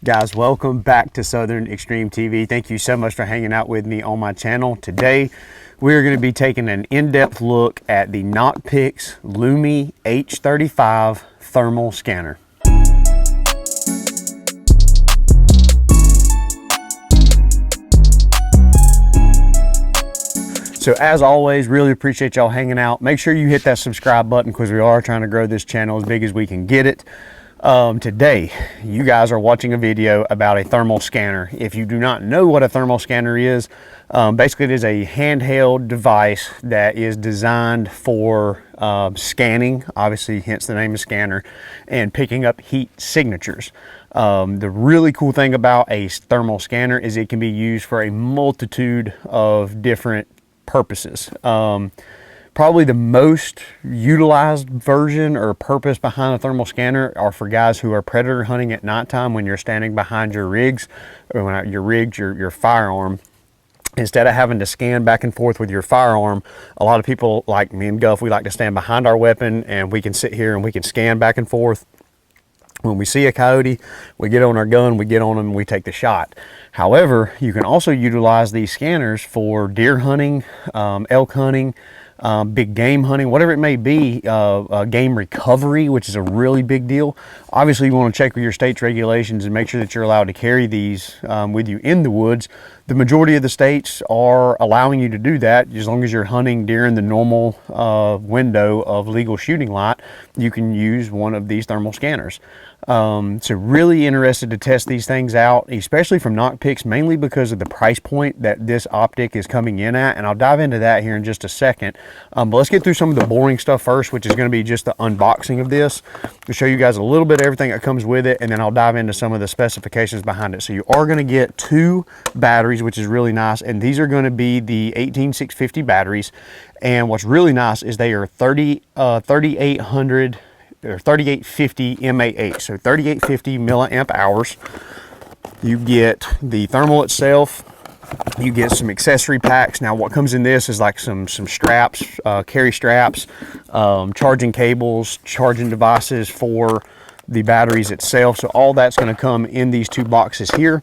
Guys, welcome back to Southern Extreme TV. Thank you so much for hanging out with me on my channel. Today, we're going to be taking an in-depth look at the NocPix Lumi H35 thermal scanner. So as always, really appreciate y'all hanging out. Make sure you hit that subscribe button because we are trying to grow this channel as big as we can get it. Today, you guys are watching a video about a thermal scanner. If you do not know what a thermal scanner is, basically it is a handheld device that is designed for scanning, obviously hence the name of scanner, and picking up heat signatures. The really cool thing about a thermal scanner is it can be used for a multitude of different purposes. Probably the most utilized version or purpose behind a thermal scanner are for guys who are predator hunting at nighttime when you're standing behind your rigs, or when your firearm. Instead of having to scan back and forth with your firearm, a lot of people like me and Guff, we like to stand behind our weapon and we can sit here and we can scan back and forth. When we see a coyote, we get on our gun, we get on them, and we take the shot. However, you can also utilize these scanners for deer hunting, elk hunting, big game hunting, whatever it may be, game recovery, which is a really big deal. Obviously, you want to check with your state's regulations and make sure that you're allowed to carry these with you in the woods. The majority of the states are allowing you to do that as long as you're hunting during the normal window of legal shooting light. You can use one of these thermal scanners. So really interested to test these things out, especially from NocPix, mainly because of the price point that this optic is coming in at, and I'll dive into that here in just a second. But let's get through some of the boring stuff first, which is going to be just the unboxing of this to show you guys a little bit of everything that comes with it, and then I'll dive into some of the specifications behind it. So you are going to get 2 batteries, which is really nice, and these are going to be the 18650 batteries. And what's really nice is they are 3800 or 3850 mAh, so 3850 milliamp hours. You get the thermal itself, you get some accessory packs. Now what comes in this is like some straps, carry straps, charging cables, charging devices for the batteries itself. So all that's going to come in these 2 boxes here.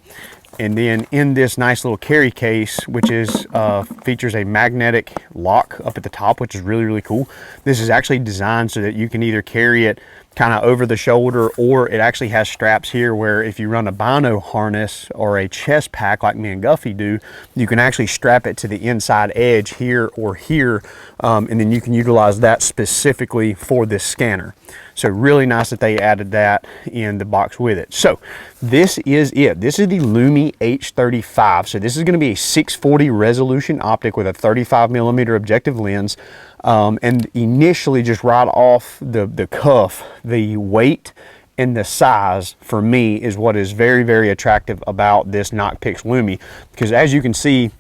And then in this nice little carry case, which is features a magnetic lock up at the top, which is really, really cool. This is actually designed so that you can either carry it kind of over the shoulder, or it actually has straps here where if you run a bino harness or a chest pack like me and Guffy do, you can actually strap it to the inside edge here or here, and then you can utilize that specifically for this scanner. So really nice that they added that in the box with it. So this is it. This is the Lumi H35. So this is going to be a 640 resolution optic with a 35mm objective lens. And initially, just right off the cuff, the weight and the size for me is what is very, very attractive about this NocPix Lumi, because as you can see,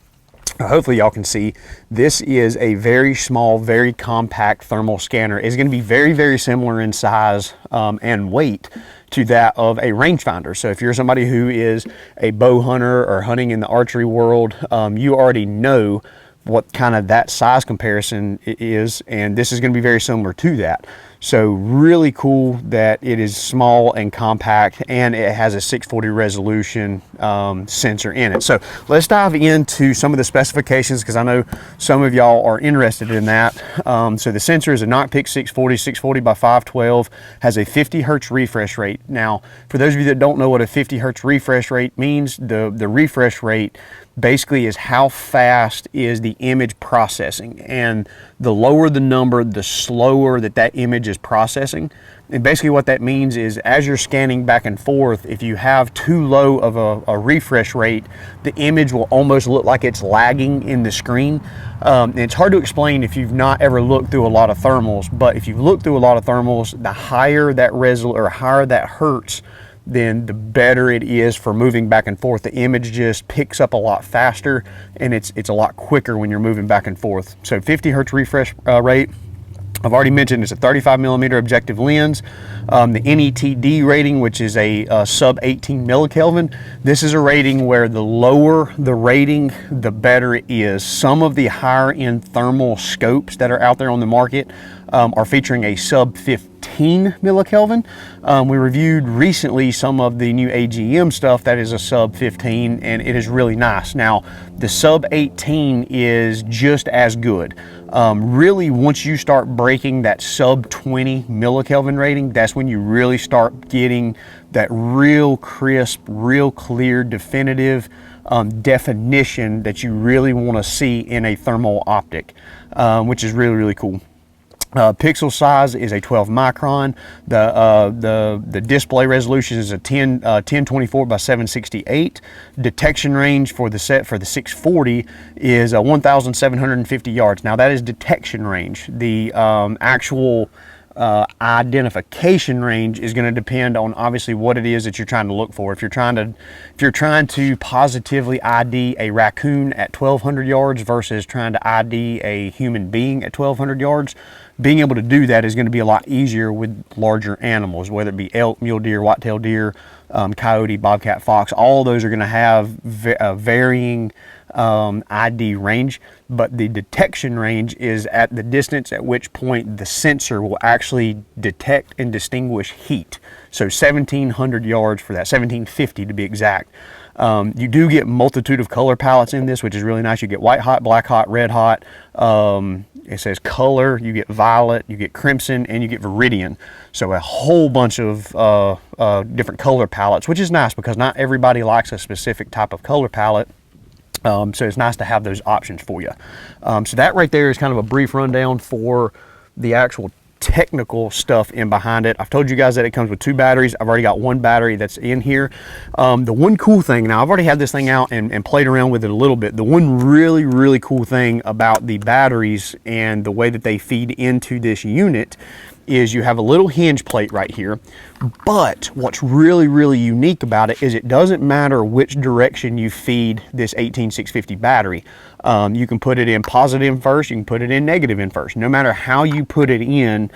hopefully y'all can see, this is a very small, very compact thermal scanner. It's going to be very, very similar in size and weight to that of a rangefinder. So if you're somebody who is a bow hunter or hunting in the archery world, you already know what kind of that size comparison is, and this is going to be very similar to that. So really cool that it is small and compact, and it has a 640 resolution sensor in it. So let's dive into some of the specifications, because I know some of y'all are interested in that. So the sensor is a NocPix 640 by 512, has a 50 hertz refresh rate. Now, for those of you that don't know what a 50 hertz refresh rate means, the refresh rate basically is how fast is the image processing, and the lower the number, the slower that image is processing. And basically what that means is, as you're scanning back and forth, if you have too low of a refresh rate, the image will almost look like it's lagging in the screen. And it's hard to explain if you've not ever looked through a lot of thermals, but if you've looked through a lot of thermals, the higher that higher that hertz, then the better it is for moving back and forth. The image just picks up a lot faster, and it's a lot quicker when you're moving back and forth. So 50 hertz refresh rate. I've already mentioned it's a 35mm objective lens. The NETD rating, which is a sub 18 millikelvin. This is a rating where the lower the rating, the better it is. Some of the higher end thermal scopes that are out there on the market are featuring a sub 15 18 millikelvin. We reviewed recently some of the new AGM stuff that is a sub 15, and it is really nice. Now, the sub 18 is just as good. Really, once you start breaking that sub 20 millikelvin rating, that's when you really start getting that real crisp, real clear, definitive definition that you really want to see in a thermal optic, which is really, really cool. Pixel size is a 12 micron. The display resolution is a 1024 by 768. Detection range for the 640 is 1,750 yards. Now that is detection range. The actual identification range is going to depend on obviously what it is that you're trying to look for. If you're trying to positively ID a raccoon at 1,200 yards versus trying to ID a human being at 1,200 yards, being able to do that is going to be a lot easier with larger animals, whether it be elk, mule deer, white-tailed deer, coyote, bobcat, fox. All of those are going to have varying ID range, but the detection range is at the distance at which point the sensor will actually detect and distinguish heat. So 1,700 yards for that, 1,750 to be exact. You do get multitude of color palettes in this, which is really nice. You get white hot, black hot, red hot. It says color, you get violet, you get crimson, and you get viridian. So a whole bunch of different color palettes, which is nice because not everybody likes a specific type of color palette. So it's nice to have those options for you. So that right there is kind of a brief rundown for the actual technical stuff in behind it. I've told you guys that it comes with 2 batteries. I've already got 1 battery that's in here. The one cool thing, now I've already had this thing out and played around with it a little bit. The one really, really cool thing about the batteries and the way that they feed into this unit is you have a little hinge plate right here, but what's really, really unique about it is it doesn't matter which direction you feed this 18650 battery. You can put it in positive in first, you can put it in negative in first. No matter how you put it in,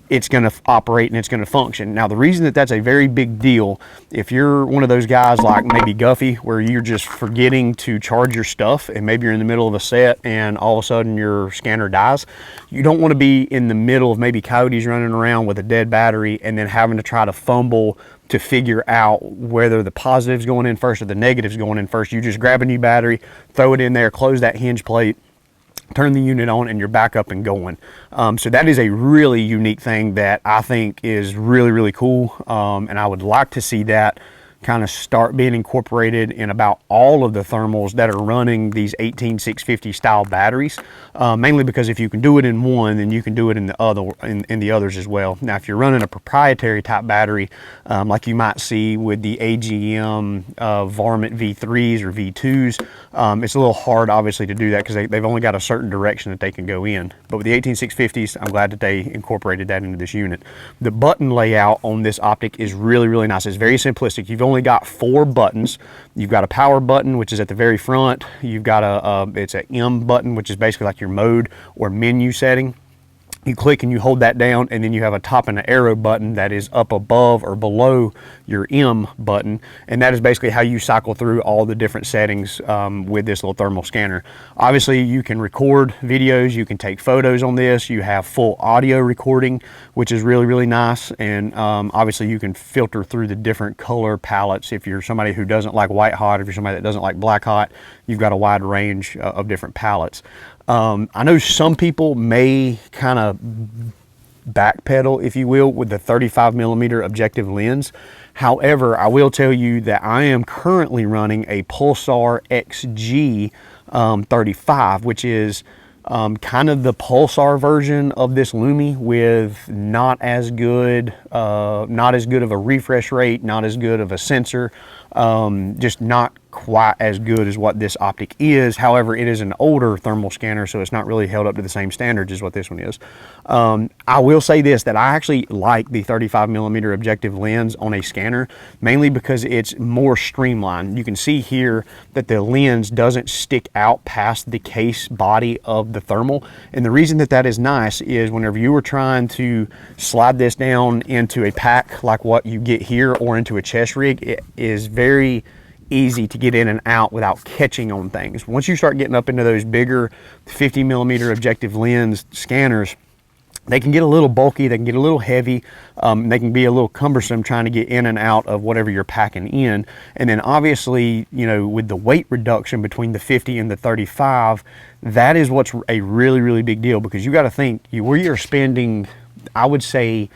it's going to operate and it's going to function. Now, the reason that that's a very big deal, if you're one of those guys like maybe Guffey, where you're just forgetting to charge your stuff and maybe you're in the middle of a set and all of a sudden your scanner dies, you don't want to be in the middle of maybe coyotes running around with a dead battery and then having to try to fumble to figure out whether the positive's going in first or the negative's going in first. You just grab a new battery, throw it in there, close that hinge plate, turn the unit on, and you're back up and going. So that is a really unique thing that I think is really, really cool. And I would like to see that kind of start being incorporated in about all of the thermals that are running these 18650 style batteries, mainly because if you can do it in one, then you can do it in the others as well. Now, if you're running a proprietary type battery, like you might see with the AGM Varmint V3s or V2s, it's a little hard obviously to do that because they've only got a certain direction that they can go in. But with the 18650s, I'm glad that they incorporated that into this unit. The button layout on this optic is really, really nice. It's very simplistic. You've only got 4 buttons. You've got a power button, which is at the very front. You've got it's an M button, which is basically like your mode or menu setting. You click and you hold that down, and then you have a top and an arrow button that is up above or below your M button, and that is basically how you cycle through all the different settings with this little thermal scanner. Obviously, you can record videos, you can take photos on this, you have full audio recording, which is really, really nice, and obviously you can filter through the different color palettes. If you're somebody who doesn't like white hot, if you're somebody that doesn't like black hot, you've got a wide range of different palettes. I know some people may kind of backpedal, if you will, with the 35mm objective lens. However, I will tell you that I am currently running a Pulsar XG 35, which is kind of the Pulsar version of this Lumi with not as good of a refresh rate, not as good of a sensor, just not quite as good as what this optic is. However, it is an older thermal scanner, so it's not really held up to the same standards as what this one is. I will say this, that I actually like the 35mm objective lens on a scanner, mainly because it's more streamlined. You can see here that the lens doesn't stick out past the case body of the thermal, and the reason that that is nice is whenever you were trying to slide this down into a pack like what you get here or into a chest rig, it is very easy to get in and out without catching on things. Once you start getting up into those bigger 50mm objective lens scanners, they can get a little bulky, they can get a little heavy, they can be a little cumbersome trying to get in and out of whatever you're packing in. And then obviously, you know, with the weight reduction between the 50 and the 35, that is what's a really, really big deal, because you got to think, we are spending, I would say,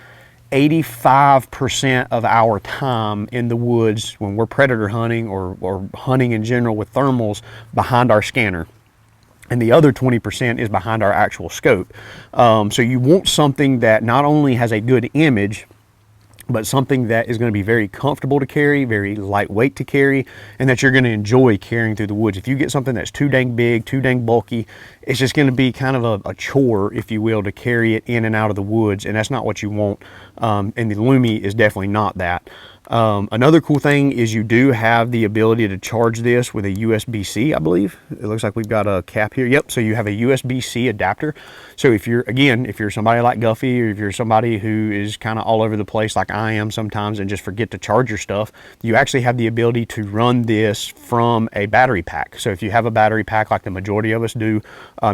85% of our time in the woods when we're predator hunting or hunting in general with thermals behind our scanner. And the other 20% is behind our actual scope. So you want something that not only has a good image, but something that is going to be very comfortable to carry, very lightweight to carry, and that you're going to enjoy carrying through the woods. If you get something that's too dang big, too dang bulky, it's just going to be kind of a chore, if you will, to carry it in and out of the woods, and that's not what you want. And the Lumi is definitely not that. Another cool thing is you do have the ability to charge this with a USB-C, I believe. It looks like we've got a cap here. Yep, so you have a USB-C adapter. So if you're somebody like Guffey, or if you're somebody who is kind of all over the place like I am sometimes and just forget to charge your stuff, you actually have the ability to run this from a battery pack. So if you have a battery pack like the majority of us do,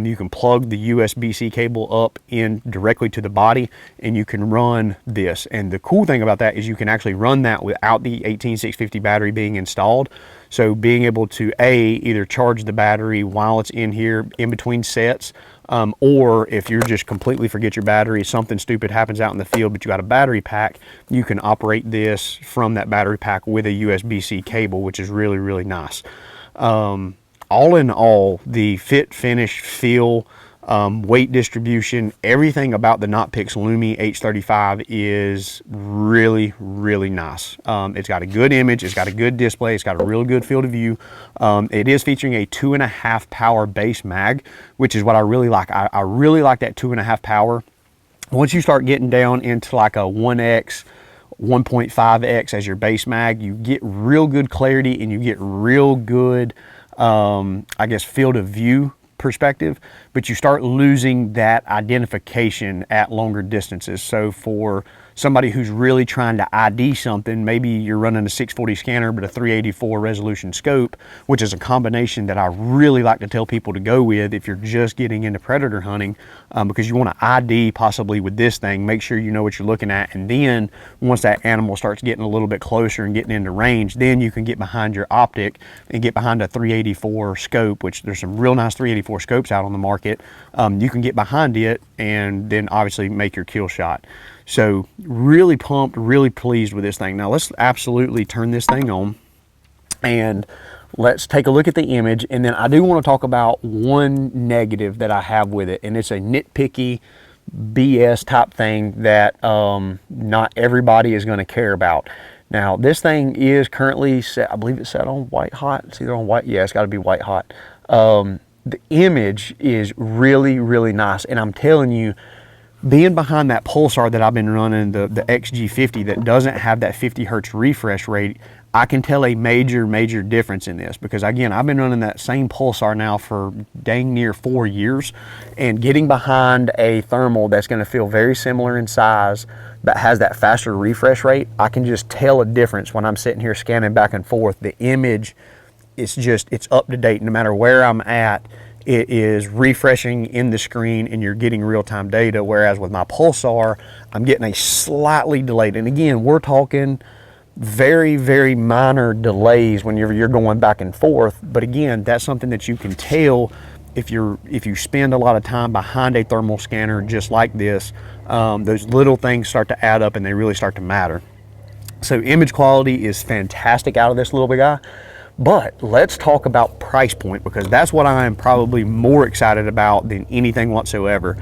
you can plug the USB-C cable up in directly to the body and you can run this. And the cool thing about that is you can actually run that without the 18650 battery being installed. So being able to either charge the battery while it's in here in between sets, or if you just completely forget your battery, something stupid happens out in the field but you got a battery pack, you can operate this from that battery pack with a USB-C cable, which is really, really nice. All in all, the fit, finish, feel, weight distribution, everything about the NocPix Lumi H35 is really, really nice. It's got a good image, it's got a good display, it's got a real good field of view. It is featuring a 2.5 power base mag, which is what I really like. I really like that 2.5 power. Once you start getting down into like a 1X, 1.5X as your base mag, you get real good clarity and you get real good, I guess, field of view perspective, but you start losing that identification at longer distances. So for somebody who's really trying to ID something, maybe you're running a 640 scanner but a 384 resolution scope, which is a combination that I really like to tell people to go with if you're just getting into predator hunting, because you want to ID possibly with this thing, make sure you know what you're looking at, and then once that animal starts getting a little bit closer and getting into range, then you can get behind your optic and get behind a 384 scope, which there's some real nice 384 scopes out on the market. You can get behind it and then obviously make your kill shot. So really pumped, really pleased with this thing. Now let's absolutely turn this thing on and let's take a look at the image. And then I do want to talk about one negative that I have with it, and it's a nitpicky BS type thing that not everybody is going to care about. Now this thing is currently set, I believe it's set on white hot. It's either on white, yeah, it's got to be white hot. The image is really, really nice, and I'm telling you, being behind that pulsar that I've been running, the XG50 that doesn't have that 50 hertz refresh rate, I can tell a major difference in this, because again, I've been running that same pulsar now for dang near 4 years, and getting behind a thermal that's going to feel very similar in size but has that faster refresh rate, I can just tell a difference when I'm sitting here scanning back and forth. The image, it's up to date no matter where I'm at. It is refreshing in the screen and you're getting real-time data, whereas with my pulsar, I'm getting a slightly delayed. And again, we're talking very minor delays when you're going back and forth. But again, that's something that you can tell if you spend a lot of time behind a thermal scanner just like this. Those little things start to add up and they really start to matter. So image quality is fantastic out of this little big guy. But let's talk about price point, because that's what I am probably more excited about than anything whatsoever.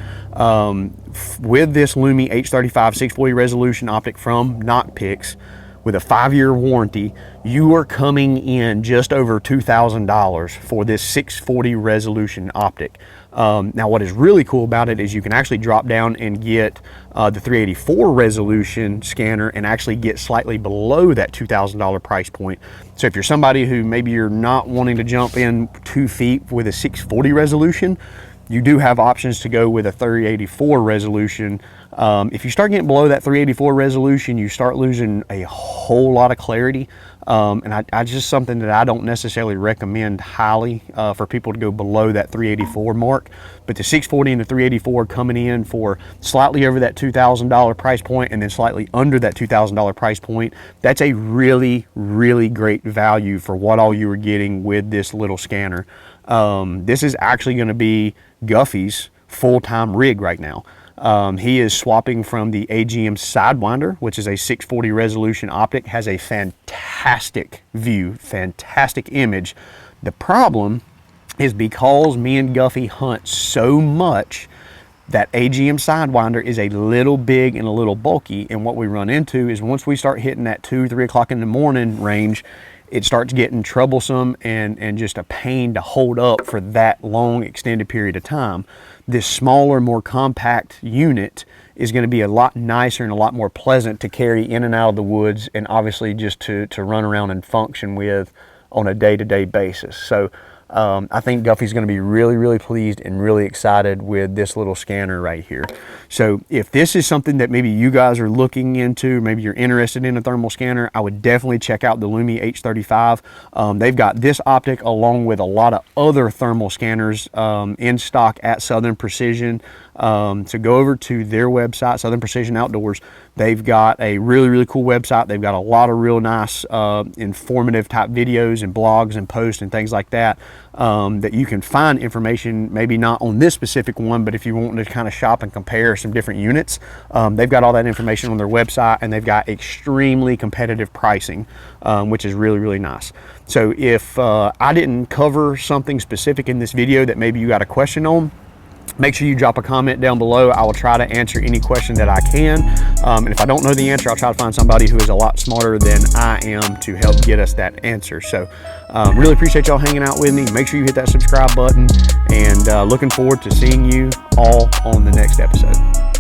With this Lumi H35 640 resolution optic from NocPix with a 5-year warranty, you are coming in just over $2,000 for this 640 resolution optic. Now what is really cool about it is you can actually drop down and get the 384 resolution scanner and actually get slightly below that $2,000 price point. So if you're somebody who maybe you're not wanting to jump in 2 feet with a 640 resolution, you do have options to go with a 384 resolution. If you start getting below that 384 resolution, you start losing a whole lot of clarity. And I just something that I don't necessarily recommend highly for people to go below that 384 mark. But the 640 and the 384 coming in for slightly over that $2,000 price point and then slightly under that $2,000 price point, that's a really, really great value for what all you were getting with this little scanner. This is actually going to be Guffey's full-time rig right now. He is swapping from the AGM Sidewinder, which is a 640 resolution optic, has a fantastic view, fantastic image. The problem is because me and Guffey hunt so much, that AGM Sidewinder is a little big and a little bulky, and what we run into is once we start hitting that 2-3 o'clock in the morning range, it starts getting troublesome and just a pain to hold up for that long extended period of time. This smaller, more compact unit is going to be a lot nicer and a lot more pleasant to carry in and out of the woods, and obviously just to run around and function with on a day-to-day basis. So I think Guffey's going to be really, really pleased and really excited with this little scanner right here. So if this is something that maybe you guys are looking into, maybe you're interested in a thermal scanner, I would definitely check out the Lumi H35. They've got this optic along with a lot of other thermal scanners in stock at Southern Precision. So go over to their website, Southern Precision Outdoors. They've got a really, really cool website. They've got a lot of real nice informative type videos and blogs and posts and things like that, that you can find information, maybe not on this specific one, but if you want to kind of shop and compare some different units, they've got all that information on their website, and they've got extremely competitive pricing, which is really, really nice. So if I didn't cover something specific in this video that maybe you got a question on, make sure you drop a comment down below. I will try to answer any question that I can. And if I don't know the answer, I'll try to find somebody who is a lot smarter than I am to help get us that answer. So really appreciate y'all hanging out with me. Make sure you hit that subscribe button, and looking forward to seeing you all on the next episode.